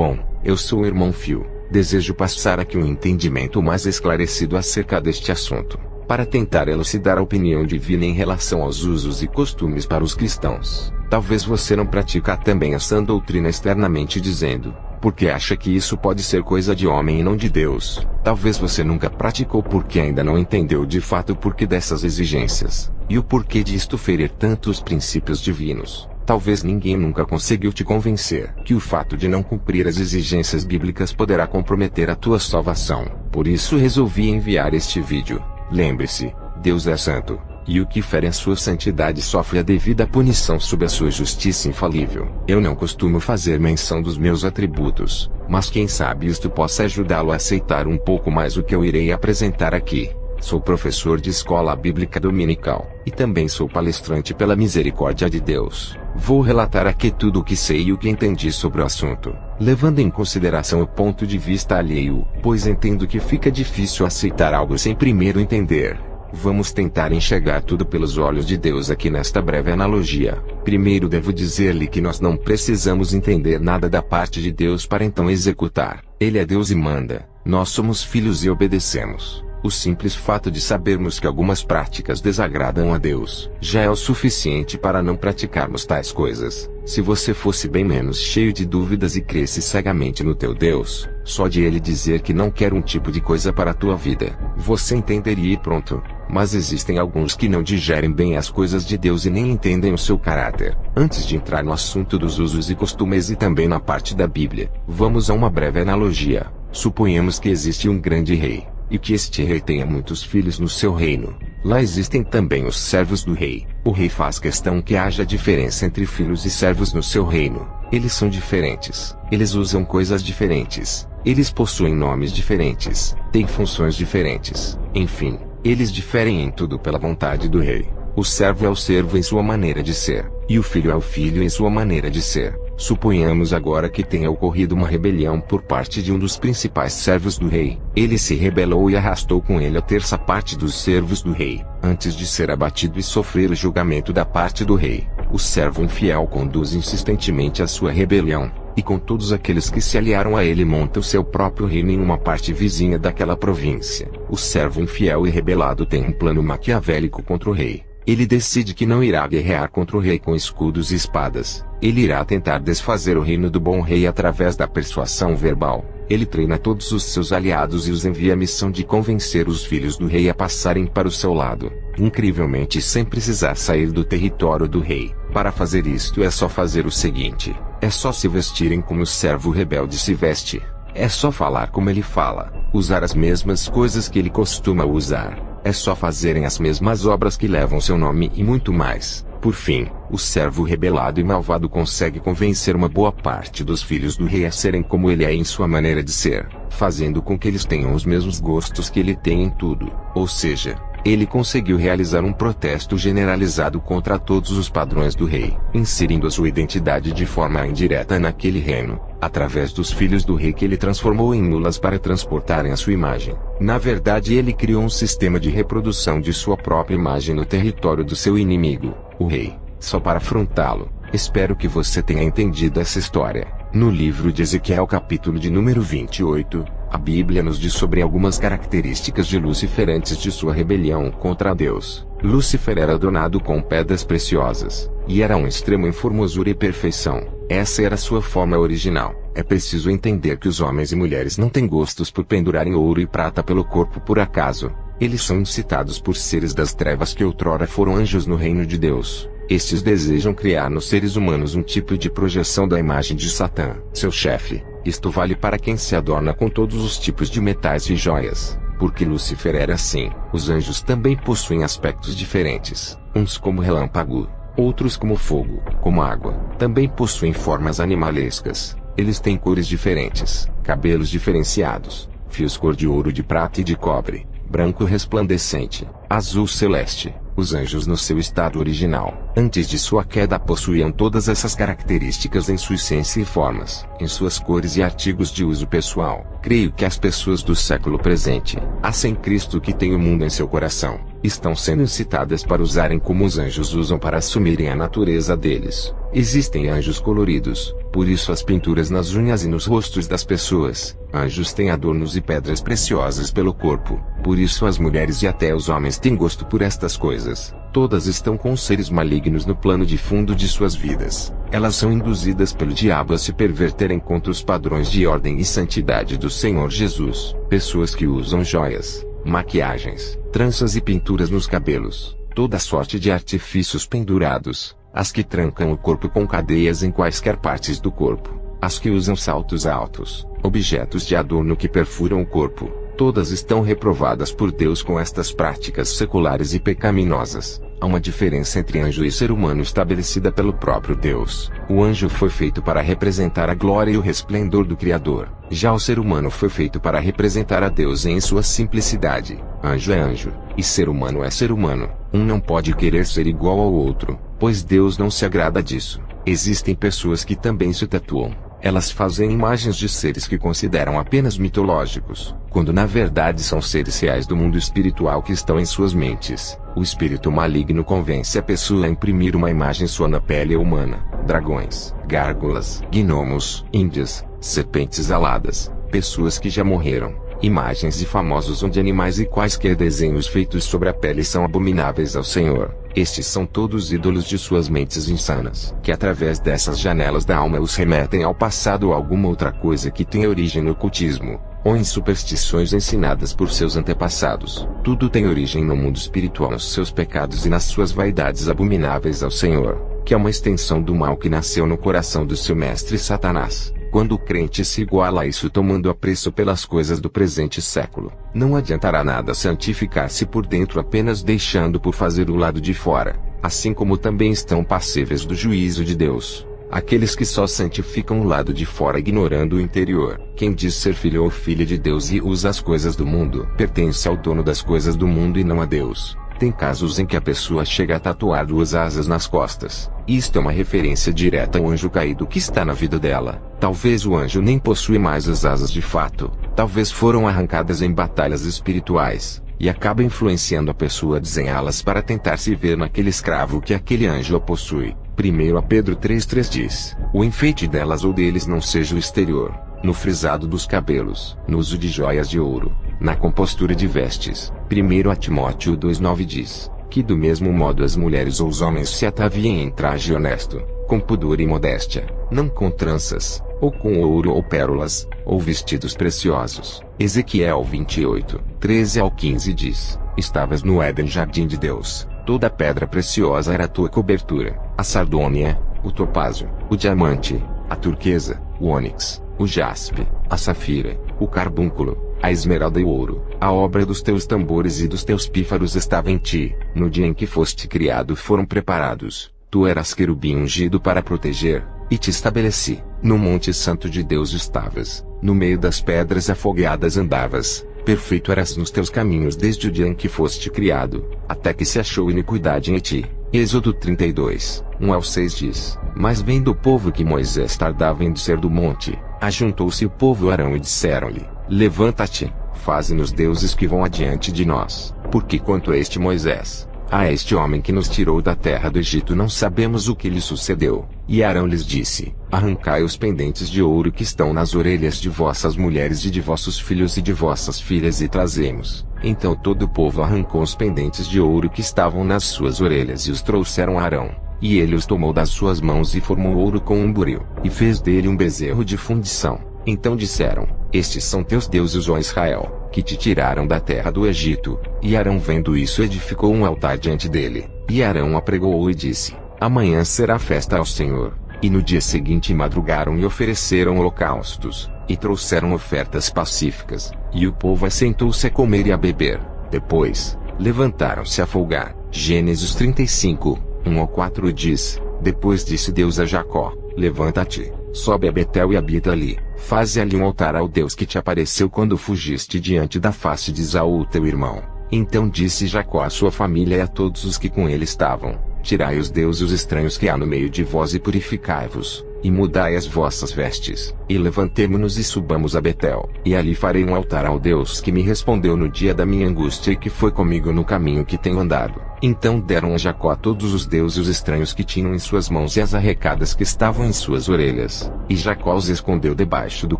Bom, eu sou o irmão Phil. Desejo passar aqui um entendimento mais esclarecido acerca deste assunto, para tentar elucidar a opinião divina em relação aos usos e costumes para os cristãos. Talvez você não pratique também essa doutrina externamente dizendo, porque acha que isso pode ser coisa de homem e não de Deus. Talvez você nunca praticou porque ainda não entendeu de fato o porquê dessas exigências, e o porquê de isto ferir tantos princípios divinos. Talvez ninguém nunca conseguiu te convencer que o fato de não cumprir as exigências bíblicas poderá comprometer a tua salvação. Por isso resolvi enviar este vídeo. Lembre-se, Deus é santo, e o que fere a sua santidade sofre a devida punição sob a sua justiça infalível. Eu não costumo fazer menção dos meus atributos, mas quem sabe isto possa ajudá-lo a aceitar um pouco mais o que eu irei apresentar aqui. Sou professor de escola bíblica dominical, e também sou palestrante pela misericórdia de Deus. Vou relatar aqui tudo o que sei e o que entendi sobre o assunto, levando em consideração o ponto de vista alheio, pois entendo que fica difícil aceitar algo sem primeiro entender. Vamos tentar enxergar tudo pelos olhos de Deus aqui nesta breve analogia. Primeiro devo dizer-lhe que nós não precisamos entender nada da parte de Deus para então executar. Ele é Deus e manda, nós somos filhos e obedecemos. O simples fato de sabermos que algumas práticas desagradam a Deus já é o suficiente para não praticarmos tais coisas. Se você fosse bem menos cheio de dúvidas e cresce cegamente no teu Deus, só de ele dizer que não quer um tipo de coisa para a tua vida, você entenderia e pronto. Mas existem alguns que não digerem bem as coisas de Deus e nem entendem o seu caráter. Antes de entrar no assunto dos usos e costumes e também na parte da Bíblia, vamos a uma breve analogia. Suponhamos que existe um grande rei, e que este rei tenha muitos filhos no seu reino. Lá existem também os servos do rei. O rei faz questão que haja diferença entre filhos e servos no seu reino. Eles são diferentes. Eles usam coisas diferentes. Eles possuem nomes diferentes. Têm funções diferentes. Enfim, eles diferem em tudo pela vontade do rei. O servo é o servo em sua maneira de ser, e o filho é o filho em sua maneira de ser. Suponhamos agora que tenha ocorrido uma rebelião por parte de um dos principais servos do rei. Ele se rebelou e arrastou com ele a terça parte dos servos do rei, antes de ser abatido e sofrer o julgamento da parte do rei. O servo infiel conduz insistentemente a sua rebelião, e com todos aqueles que se aliaram a ele monta o seu próprio reino em uma parte vizinha daquela província. O servo infiel e rebelado tem um plano maquiavélico contra o rei. Ele decide que não irá guerrear contra o rei com escudos e espadas. Ele irá tentar desfazer o reino do bom rei através da persuasão verbal. Ele treina todos os seus aliados e os envia a missão de convencer os filhos do rei a passarem para o seu lado, incrivelmente sem precisar sair do território do rei. Para fazer isto é só fazer o seguinte: é só se vestirem como o servo rebelde se veste. É só falar como ele fala, usar as mesmas coisas que ele costuma usar. É só fazerem as mesmas obras que levam seu nome e muito mais. Por fim, o servo rebelado e malvado consegue convencer uma boa parte dos filhos do rei a serem como ele é em sua maneira de ser, fazendo com que eles tenham os mesmos gostos que ele tem em tudo. Ou seja, ele conseguiu realizar um protesto generalizado contra todos os padrões do rei, inserindo a sua identidade de forma indireta naquele reino, através dos filhos do rei que ele transformou em mulas para transportarem a sua imagem. Na verdade, ele criou um sistema de reprodução de sua própria imagem no território do seu inimigo, o rei, só para afrontá-lo. Espero que você tenha entendido essa história. No livro de Ezequiel, capítulo de número 28, a Bíblia nos diz sobre algumas características de Lúcifer antes de sua rebelião contra Deus. Lúcifer era adornado com pedras preciosas, e era um extremo em formosura e perfeição. Essa era sua forma original. É preciso entender que os homens e mulheres não têm gostos por pendurarem ouro e prata pelo corpo por acaso. Eles são incitados por seres das trevas que outrora foram anjos no reino de Deus. Estes desejam criar nos seres humanos um tipo de projeção da imagem de Satã, seu chefe. Isto vale para quem se adorna com todos os tipos de metais e joias. Porque Lúcifer era assim, os anjos também possuem aspectos diferentes, uns como relâmpago, outros como fogo, como água. Também possuem formas animalescas. Eles têm cores diferentes, cabelos diferenciados, fios cor de ouro, de prata e de cobre, branco resplandecente, azul celeste. Os anjos no seu estado original, antes de sua queda, possuíam todas essas características em sua essência e formas, em suas cores e artigos de uso pessoal. Creio que as pessoas do século presente, há sem Cristo que têm o mundo em seu coração, estão sendo incitadas para usarem como os anjos usam para assumirem a natureza deles. Existem anjos coloridos, por isso as pinturas nas unhas e nos rostos das pessoas. Anjos têm adornos e pedras preciosas pelo corpo, por isso as mulheres e até os homens têm gosto por estas coisas. Todas estão com seres malignos no plano de fundo de suas vidas. Elas são induzidas pelo diabo a se perverterem contra os padrões de ordem e santidade do Senhor Jesus. Pessoas que usam joias, maquiagens, tranças e pinturas nos cabelos, toda sorte de artifícios pendurados, as que trancam o corpo com cadeias em quaisquer partes do corpo, as que usam saltos altos, objetos de adorno que perfuram o corpo, todas estão reprovadas por Deus com estas práticas seculares e pecaminosas. Há uma diferença entre anjo e ser humano estabelecida pelo próprio Deus. O anjo foi feito para representar a glória e o resplendor do Criador. Já o ser humano foi feito para representar a Deus em sua simplicidade. Anjo é anjo, e ser humano é ser humano. Um não pode querer ser igual ao outro, pois Deus não se agrada disso. Existem pessoas que também se tatuam. Elas fazem imagens de seres que consideram apenas mitológicos, quando na verdade são seres reais do mundo espiritual que estão em suas mentes. O espírito maligno convence a pessoa a imprimir uma imagem sua na pele humana. Dragões, gárgulas, gnomos, índias, serpentes aladas, pessoas que já morreram, imagens de famosos onde animais e quaisquer desenhos feitos sobre a pele são abomináveis ao Senhor. Estes são todos ídolos de suas mentes insanas, que através dessas janelas da alma os remetem ao passado ou alguma outra coisa que tem origem no ocultismo, ou em superstições ensinadas por seus antepassados. Tudo tem origem no mundo espiritual, nos seus pecados e nas suas vaidades abomináveis ao Senhor, que é uma extensão do mal que nasceu no coração do seu mestre Satanás. Quando o crente se iguala a isso tomando apreço pelas coisas do presente século, não adiantará nada santificar-se por dentro apenas deixando por fazer o lado de fora, assim como também estão passíveis do juízo de Deus aqueles que só santificam o lado de fora ignorando o interior. Quem diz ser filho ou filha de Deus e usa as coisas do mundo, pertence ao dono das coisas do mundo e não a Deus. Tem casos em que a pessoa chega a tatuar 2 asas nas costas. Isto é uma referência direta ao anjo caído que está na vida dela. Talvez o anjo nem possui mais as asas de fato. Talvez foram arrancadas em batalhas espirituais, e acaba influenciando a pessoa a desenhá-las para tentar se ver naquele escravo que aquele anjo a possui. 1 Pedro 3,3 diz: o enfeite delas ou deles não seja o exterior, no frisado dos cabelos, no uso de joias de ouro, na compostura de vestes. 1 Timóteo 2,9 diz que do mesmo modo as mulheres ou os homens se ataviem em traje honesto, com pudor e modéstia, não com tranças, ou com ouro ou pérolas, ou vestidos preciosos. Ezequiel 28, 13 ao 15 diz: estavas no Éden, jardim de Deus, toda pedra preciosa era a tua cobertura, a sardônia, o topázio, o diamante, a turquesa, o ônix, o jaspe, a safira, o carbúnculo, a esmeralda e o ouro. A obra dos teus tambores e dos teus pífaros estava em ti. No dia em que foste criado foram preparados. Tu eras querubim ungido para proteger, e te estabeleci. No monte santo de Deus estavas. No meio das pedras afogueadas andavas. Perfeito eras nos teus caminhos desde o dia em que foste criado, até que se achou iniquidade em ti. Êxodo 32, 1 ao 6 diz: mas vendo o povo que Moisés tardava em descer do monte, ajuntou-se o povo a Arão e disseram-lhe: levanta-te, faze-nos deuses que vão adiante de nós, porque quanto a este Moisés, a este homem que nos tirou da terra do Egito, não sabemos o que lhe sucedeu. E Arão lhes disse: arrancai os pendentes de ouro que estão nas orelhas de vossas mulheres e de vossos filhos e de vossas filhas e trazemos. Então todo o povo arrancou os pendentes de ouro que estavam nas suas orelhas e os trouxeram a Arão. E ele os tomou das suas mãos e formou ouro com um buril, e fez dele um bezerro de fundição. Então disseram: estes são teus deuses, ó Israel, que te tiraram da terra do Egito. E Arão, vendo isso, edificou um altar diante dele. E Arão apregoou e disse: amanhã será festa ao Senhor. E no dia seguinte madrugaram e ofereceram holocaustos, e trouxeram ofertas pacíficas. E o povo assentou-se a comer e a beber. Depois, levantaram-se a folgar. Gênesis 35, 1 ao 4 diz: depois disse Deus a Jacó: levanta-te, sobe a Betel e habita ali. Faze ali um altar ao Deus que te apareceu quando fugiste diante da face de Esaú teu irmão. Então disse Jacó à sua família e a todos os que com ele estavam: tirai os deuses estranhos que há no meio de vós e purificai-vos, e mudai as vossas vestes, e levantemo-nos e subamos a Betel, e ali farei um altar ao Deus que me respondeu no dia da minha angústia e que foi comigo no caminho que tenho andado. Então deram a Jacó todos os deuses estranhos que tinham em suas mãos e as arrecadas que estavam em suas orelhas, e Jacó os escondeu debaixo do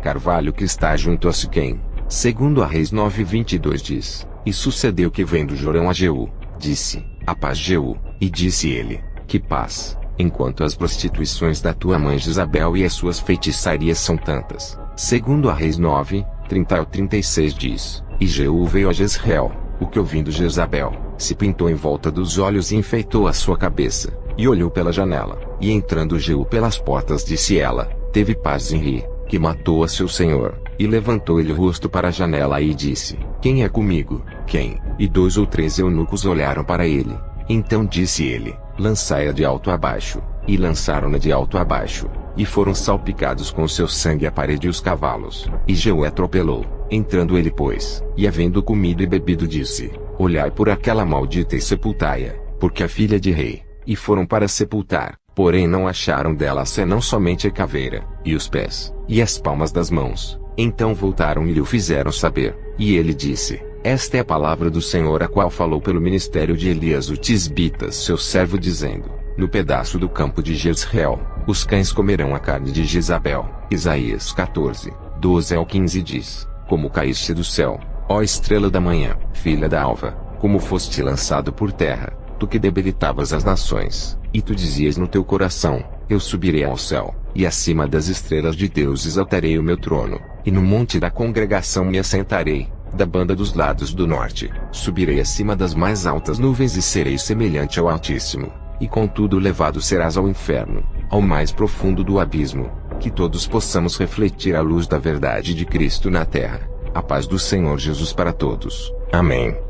carvalho que está junto a Siquém. Segundo a Reis 9:22 diz: E sucedeu que vendo Jorão a Jeú, disse: A paz, Jeú, e disse ele: Que paz, enquanto as prostituições da tua mãe Jezabel e as suas feitiçarias são tantas. Segundo a Reis 9:30-36 diz: E Jeú veio a Jezreel, o que ouvindo Jezabel, se pintou em volta dos olhos e enfeitou a sua cabeça, e olhou pela janela, e entrando Jeú pelas portas disse ela: Teve paz em Ri, que matou a seu senhor. E levantou ele o rosto para a janela e disse: Quem é comigo? Quem? E 2 ou 3 eunucos olharam para ele. Então disse ele: Lançai-a de alto a baixo. E lançaram-na de alto a baixo, e foram salpicados com seu sangue a parede e os cavalos. E Jeú atropelou. Entrando ele, pois, e havendo comido e bebido, disse: Olhai por aquela maldita e sepultai-a, porque a filha de rei. E foram para sepultar, porém não acharam dela senão somente a caveira, e os pés, e as palmas das mãos. Então voltaram e lhe o fizeram saber, e ele disse: Esta é a palavra do Senhor, a qual falou pelo ministério de Elias o Tisbita, seu servo, dizendo: No pedaço do campo de Jezreel, os cães comerão a carne de Jezabel. Isaías 14:12-15 diz: Como caíste do céu, ó estrela da manhã, filha da alva, como foste lançado por terra, tu que debilitavas as nações, e tu dizias no teu coração: Eu subirei ao céu, e acima das estrelas de Deus exaltarei o meu trono, e no monte da congregação me assentarei, da banda dos lados do norte, subirei acima das mais altas nuvens e serei semelhante ao Altíssimo, e contudo levado serás ao inferno, ao mais profundo do abismo, que todos possamos refletir a luz da verdade de Cristo na terra. A paz do Senhor Jesus para todos. Amém.